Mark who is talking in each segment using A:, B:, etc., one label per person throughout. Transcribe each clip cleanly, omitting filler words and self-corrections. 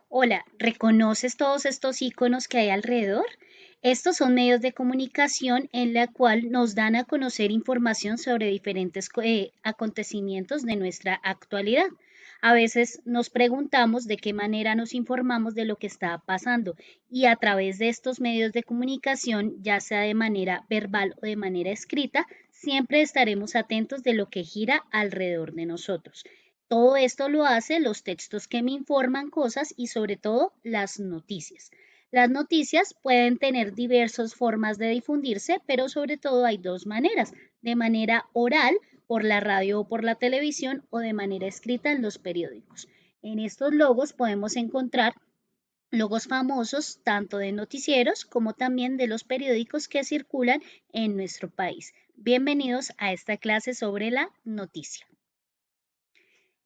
A: Hola, ¿reconoces todos estos iconos que hay alrededor? Estos son medios de comunicación en la cual nos dan a conocer información sobre diferentes acontecimientos de nuestra actualidad. A veces nos preguntamos de qué manera nos informamos de lo que está pasando y a través de estos medios de comunicación, ya sea de manera verbal o de manera escrita, siempre estaremos atentos de lo que gira alrededor de nosotros. Todo esto lo hace los textos que me informan cosas y sobre todo las noticias. Las noticias pueden tener diversas formas de difundirse, pero sobre todo hay dos maneras, de manera oral, por la radio o por la televisión, o de manera escrita en los periódicos. En estos logos podemos encontrar logos famosos tanto de noticieros como también de los periódicos que circulan en nuestro país. Bienvenidos a esta clase sobre la noticia.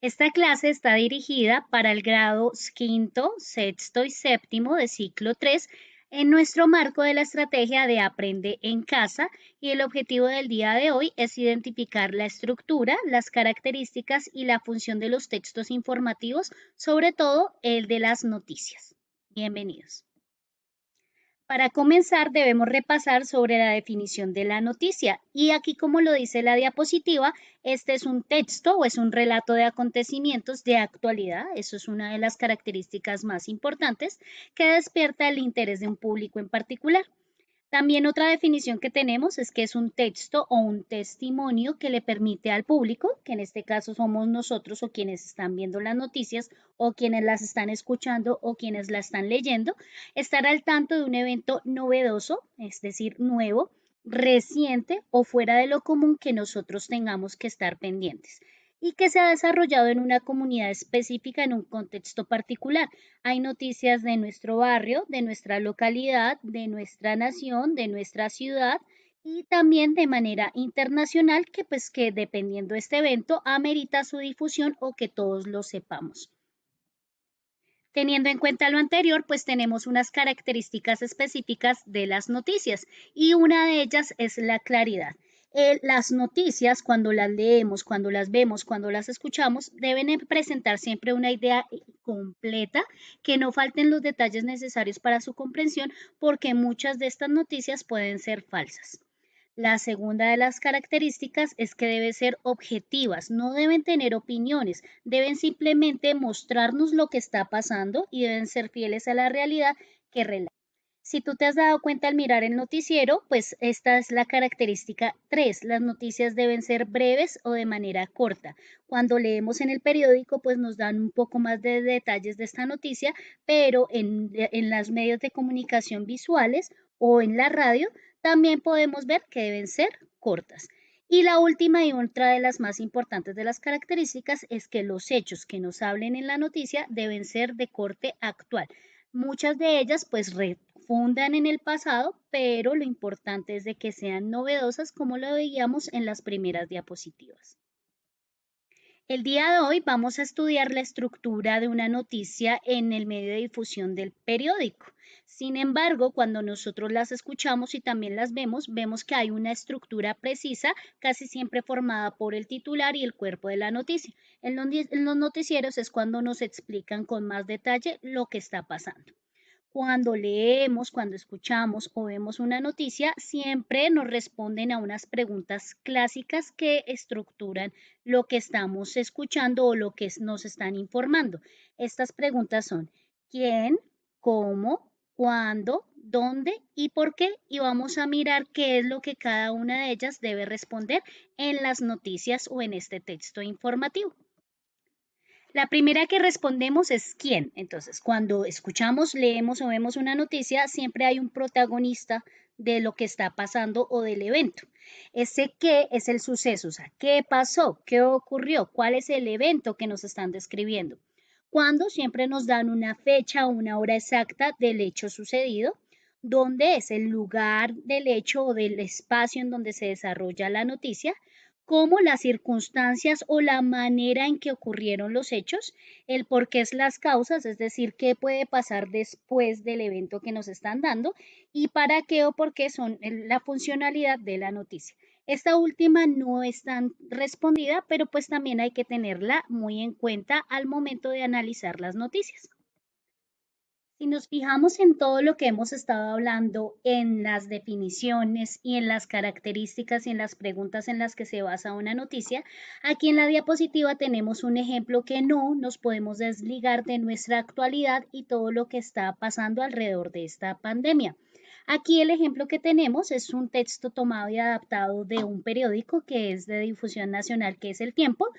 A: Esta clase está dirigida para el grado quinto, sexto y séptimo de ciclo 3 en nuestro marco de la estrategia de Aprende en casa y el objetivo del día de hoy es identificar la estructura, las características y la función de los textos informativos, sobre todo el de las noticias. Bienvenidos. Para comenzar, debemos repasar sobre la definición de la noticia. Y aquí, como lo dice la diapositiva, este es un texto o es un relato de acontecimientos de actualidad. Eso es una de las características más importantes que despierta el interés de un público en particular. También otra definición que tenemos es que es un texto o un testimonio que le permite al público, que en este caso somos nosotros o quienes están viendo las noticias o quienes las están escuchando o quienes las están leyendo, estar al tanto de un evento novedoso, es decir, nuevo, reciente o fuera de lo común que nosotros tengamos que estar pendientes y que se ha desarrollado en una comunidad específica en un contexto particular. Hay noticias de nuestro barrio, de nuestra localidad, de nuestra nación, de nuestra ciudad y también de manera internacional que dependiendo de este evento amerita su difusión o que todos lo sepamos. Teniendo en cuenta lo anterior, pues tenemos unas características específicas de las noticias y una de ellas es la claridad. Las noticias, cuando las leemos, cuando las vemos, cuando las escuchamos, deben presentar siempre una idea completa, que no falten los detalles necesarios para su comprensión, porque muchas de estas noticias pueden ser falsas. La segunda de las características es que deben ser objetivas, no deben tener opiniones, deben simplemente mostrarnos lo que está pasando y deben ser fieles a la realidad que relatan. Si tú te has dado cuenta al mirar el noticiero, pues esta es la característica 3. Las noticias deben ser breves o de manera corta. Cuando leemos en el periódico, pues nos dan un poco más de detalles de esta noticia, pero en los medios de comunicación visuales o en la radio también podemos ver que deben ser cortas. Y la última y otra de las más importantes de las características es que los hechos que nos hablen en la noticia deben ser de corte actual. Muchas de ellas pues refundan en el pasado, pero lo importante es de que sean novedosas como lo veíamos en las primeras diapositivas. El día de hoy vamos a estudiar la estructura de una noticia en el medio de difusión del periódico. Sin embargo, cuando nosotros las escuchamos y también las vemos, vemos que hay una estructura precisa, casi siempre formada por el titular y el cuerpo de la noticia. En los noticieros es cuando nos explican con más detalle lo que está pasando. Cuando leemos, cuando escuchamos o vemos una noticia, siempre nos responden a unas preguntas clásicas que estructuran lo que estamos escuchando o lo que nos están informando. Estas preguntas son ¿quién? ¿Cómo? ¿Cuándo? ¿Dónde? ¿Y por qué? Y vamos a mirar qué es lo que cada una de ellas debe responder en las noticias o en este texto informativo. La primera que respondemos es quién. Entonces, cuando escuchamos, leemos o vemos una noticia, siempre hay un protagonista de lo que está pasando o del evento. Ese qué es el suceso, o sea, ¿qué pasó? ¿Qué ocurrió? ¿Cuál es el evento que nos están describiendo? Cuando siempre nos dan una fecha o una hora exacta del hecho sucedido, dónde es el lugar del hecho o del espacio en donde se desarrolla la noticia, como las circunstancias o la manera en que ocurrieron los hechos, el por qué es las causas, es decir, qué puede pasar después del evento que nos están dando y para qué o por qué son la funcionalidad de la noticia. Esta última no es tan respondida, pero pues también hay que tenerla muy en cuenta al momento de analizar las noticias. Si nos fijamos en todo lo que hemos estado hablando, en las definiciones y en las características y en las preguntas en las que se basa una noticia, aquí en la diapositiva tenemos un ejemplo que no nos podemos desligar de nuestra actualidad y todo lo que está pasando alrededor de esta pandemia. Aquí el ejemplo que tenemos es un texto tomado y adaptado de un periódico que es de difusión nacional, que es El Tiempo,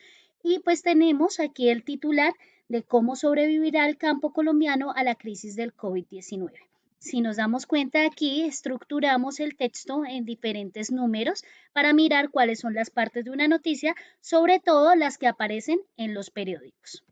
A: y pues tenemos aquí el titular de cómo sobrevivirá el campo colombiano a la crisis del COVID-19. Si nos damos cuenta aquí, estructuramos el texto en diferentes números para mirar cuáles son las partes de una noticia, sobre todo las que aparecen en los periódicos.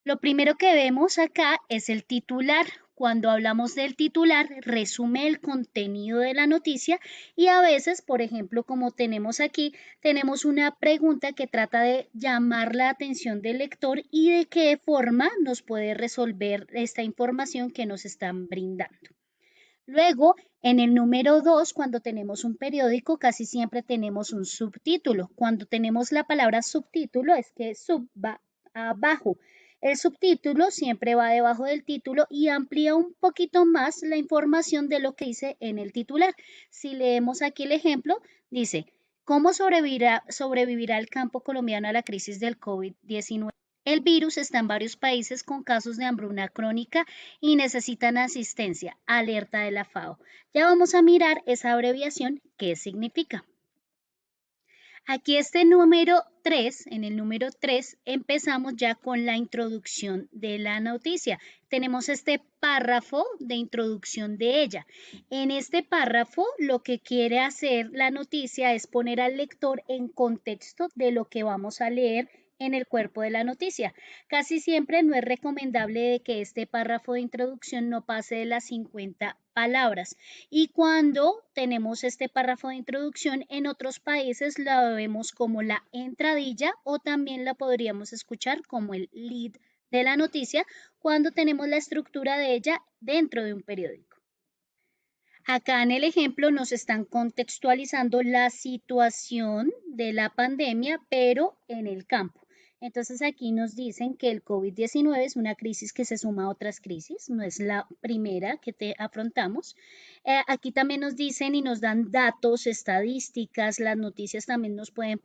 A: Lo primero que vemos acá es el titular. Cuando hablamos del titular, resume el contenido de la noticia y a veces, por ejemplo, como tenemos aquí, tenemos una pregunta que trata de llamar la atención del lector y de qué forma nos puede resolver esta información que nos están brindando. Luego, en el número 2, cuando tenemos un periódico, casi siempre tenemos un subtítulo. Cuando tenemos la palabra subtítulo, es que sub va abajo. El subtítulo siempre va debajo del título y amplía un poquito más la información de lo que dice en el titular. Si leemos aquí el ejemplo, dice, ¿cómo sobrevivirá el campo colombiano a la crisis del COVID-19? El virus está en varios países con casos de hambruna crónica y necesitan asistencia. Alerta de la FAO. Ya vamos a mirar esa abreviación, qué significa. Aquí en el número 3, empezamos ya con la introducción de la noticia. Tenemos este párrafo de introducción de ella. En este párrafo, lo que quiere hacer la noticia es poner al lector en contexto de lo que vamos a leer en el cuerpo de la noticia. Casi siempre no es recomendable de que este párrafo de introducción no pase de las 50 palabras. Y cuando tenemos este párrafo de introducción, en otros países la vemos como la entradilla o también la podríamos escuchar como el lead de la noticia cuando tenemos la estructura de ella dentro de un periódico. Acá en el ejemplo nos están contextualizando la situación de la pandemia, pero en el campo. Entonces aquí nos dicen que el COVID-19 es una crisis que se suma a otras crisis, no es la primera que afrontamos. Aquí también nos dicen y nos dan datos, estadísticas, las noticias también nos pueden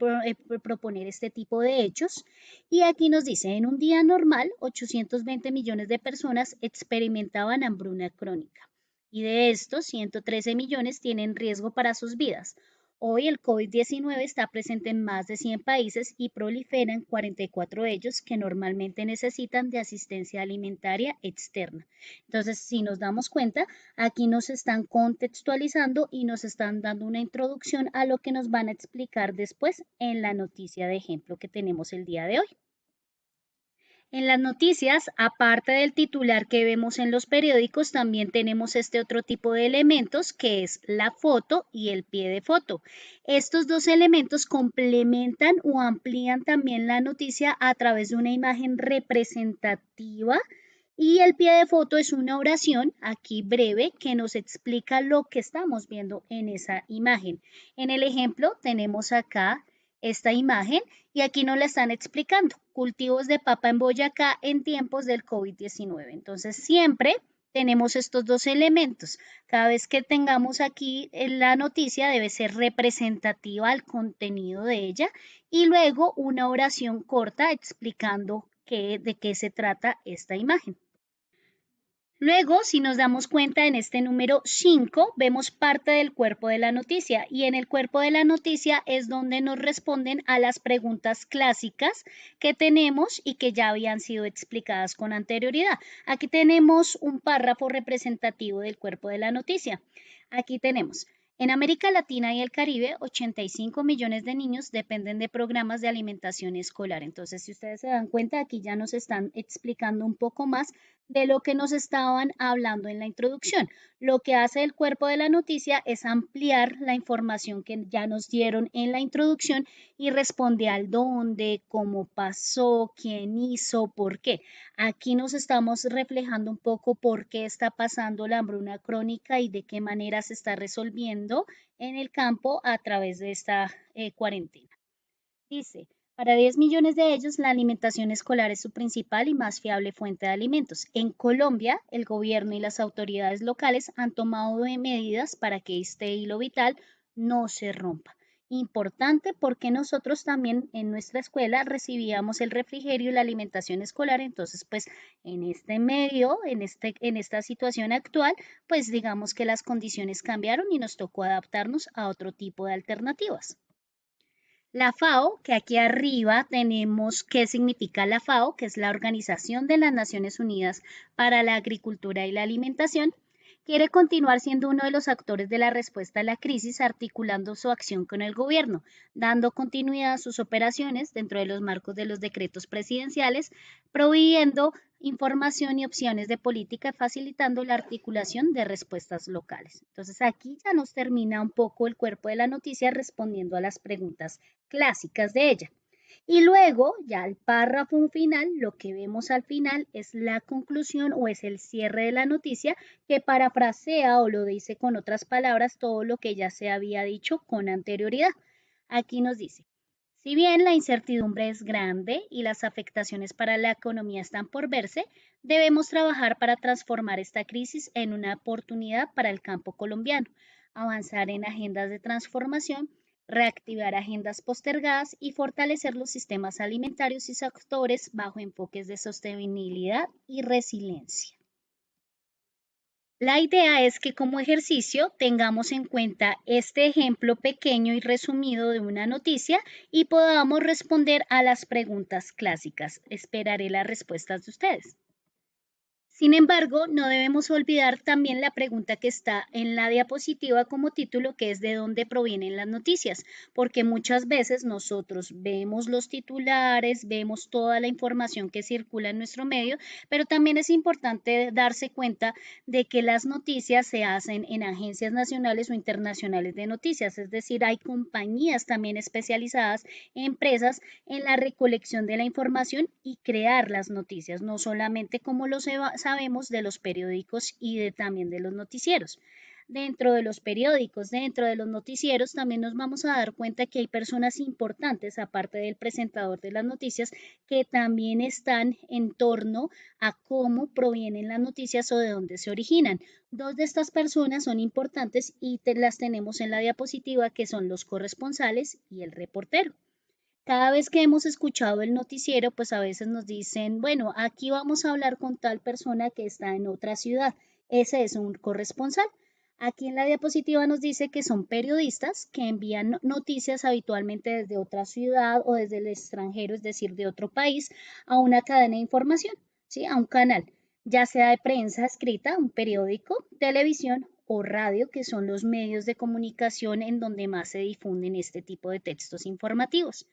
A: proponer este tipo de hechos. Y aquí nos dice, en un día normal, 820 millones de personas experimentaban hambruna crónica y de estos 113 millones tienen riesgo para sus vidas. Hoy el COVID-19 está presente en más de 100 países y proliferan 44 de ellos que normalmente necesitan de asistencia alimentaria externa. Entonces, si nos damos cuenta, aquí nos están contextualizando y nos están dando una introducción a lo que nos van a explicar después en la noticia de ejemplo que tenemos el día de hoy. En las noticias, aparte del titular que vemos en los periódicos, también tenemos este otro tipo de elementos que es la foto y el pie de foto. Estos dos elementos complementan o amplían también la noticia a través de una imagen representativa y el pie de foto es una oración aquí breve que nos explica lo que estamos viendo en esa imagen. En el ejemplo tenemos acá esta imagen y aquí nos la están explicando. Cultivos de papa en Boyacá en tiempos del COVID-19. Entonces, siempre tenemos estos dos elementos. Cada vez que tengamos aquí la noticia debe ser representativa al contenido de ella y luego una oración corta explicando de qué se trata esta imagen. Luego, si nos damos cuenta en este número 5, vemos parte del cuerpo de la noticia y en el cuerpo de la noticia es donde nos responden a las preguntas clásicas que tenemos y que ya habían sido explicadas con anterioridad. Aquí tenemos un párrafo representativo del cuerpo de la noticia. Aquí tenemos. En América Latina y el Caribe, 85 millones de niños dependen de programas de alimentación escolar. Entonces, si ustedes se dan cuenta, aquí ya nos están explicando un poco más de lo que nos estaban hablando en la introducción. Lo que hace el cuerpo de la noticia es ampliar la información que ya nos dieron en la introducción y responde al dónde, cómo pasó, quién hizo, por qué. Aquí nos estamos reflejando un poco por qué está pasando la hambruna crónica y de qué manera se está resolviendo en el campo a través de esta cuarentena. Dice, Para 10 millones de ellos, la alimentación escolar es su principal y más fiable fuente de alimentos. En Colombia, el gobierno y las autoridades locales han tomado medidas para que este hilo vital no se rompa. Importante porque nosotros también en nuestra escuela recibíamos el refrigerio y la alimentación escolar, entonces pues en este medio, en esta situación actual, pues digamos que las condiciones cambiaron y nos tocó adaptarnos a otro tipo de alternativas. La FAO, que aquí arriba tenemos qué significa la FAO, que es la Organización de las Naciones Unidas para la Agricultura y la Alimentación, quiere continuar siendo uno de los actores de la respuesta a la crisis, articulando su acción con el gobierno, dando continuidad a sus operaciones dentro de los marcos de los decretos presidenciales, proveyendo información y opciones de política, facilitando la articulación de respuestas locales. Entonces aquí ya nos termina un poco el cuerpo de la noticia respondiendo a las preguntas clásicas de ella. Y luego, ya el párrafo final, lo que vemos al final es la conclusión o es el cierre de la noticia que parafrasea o lo dice con otras palabras todo lo que ya se había dicho con anterioridad. Aquí nos dice, si bien la incertidumbre es grande y las afectaciones para la economía están por verse, debemos trabajar para transformar esta crisis en una oportunidad para el campo colombiano, avanzar en agendas de transformación, reactivar agendas postergadas y fortalecer los sistemas alimentarios y sectores bajo enfoques de sostenibilidad y resiliencia. La idea es que como ejercicio tengamos en cuenta este ejemplo pequeño y resumido de una noticia y podamos responder a las preguntas clásicas. Esperaré las respuestas de ustedes. Sin embargo, no debemos olvidar también la pregunta que está en la diapositiva como título, que es de dónde provienen las noticias, porque muchas veces nosotros vemos los titulares, vemos toda la información que circula en nuestro medio, pero también es importante darse cuenta de que las noticias se hacen en agencias nacionales o internacionales de noticias, es decir, hay compañías también especializadas, empresas en la recolección de la información y crear las noticias, no solamente como lo sabemos de los periódicos y también de los noticieros. Dentro de los periódicos, dentro de los noticieros, también nos vamos a dar cuenta que hay personas importantes, aparte del presentador de las noticias, que también están en torno a cómo provienen las noticias o de dónde se originan. Dos de estas personas son importantes y las tenemos en la diapositiva, que son los corresponsales y el reportero. Cada vez que hemos escuchado el noticiero, pues a veces nos dicen, bueno, aquí vamos a hablar con tal persona que está en otra ciudad. Ese es un corresponsal. Aquí en la diapositiva nos dice que son periodistas que envían noticias habitualmente desde otra ciudad o desde el extranjero, es decir, de otro país, a una cadena de información, ¿sí? A un canal, ya sea de prensa escrita, un periódico, televisión o radio, que son los medios de comunicación en donde más se difunden este tipo de textos informativos.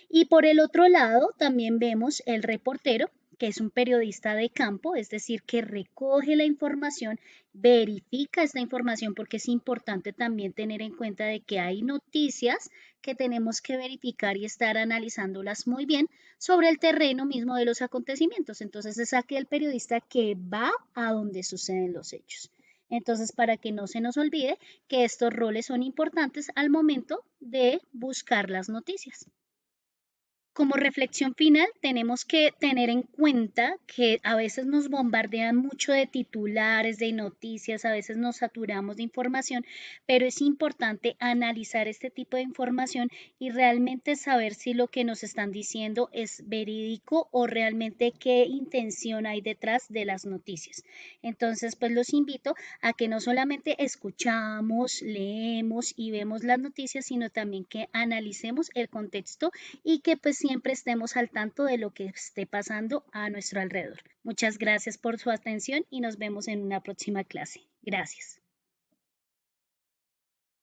A: Y por el otro lado, también vemos el reportero, que es un periodista de campo, es decir, que recoge la información, verifica esta información, porque es importante también tener en cuenta de que hay noticias que tenemos que verificar y estar analizándolas muy bien sobre el terreno mismo de los acontecimientos. Entonces es aquel periodista que va a donde suceden los hechos. Entonces, para que no se nos olvide que estos roles son importantes al momento de buscar las noticias. Como reflexión final, tenemos que tener en cuenta que a veces nos bombardean mucho de titulares, de noticias, a veces nos saturamos de información, pero es importante analizar este tipo de información y realmente saber si lo que nos están diciendo es verídico o realmente qué intención hay detrás de las noticias. Entonces, pues los invito a que no solamente escuchamos, leemos y vemos las noticias, sino también que analicemos el contexto y que pues siempre estemos al tanto de lo que esté pasando a nuestro alrededor. Muchas gracias por su atención y nos vemos en una próxima clase. Gracias.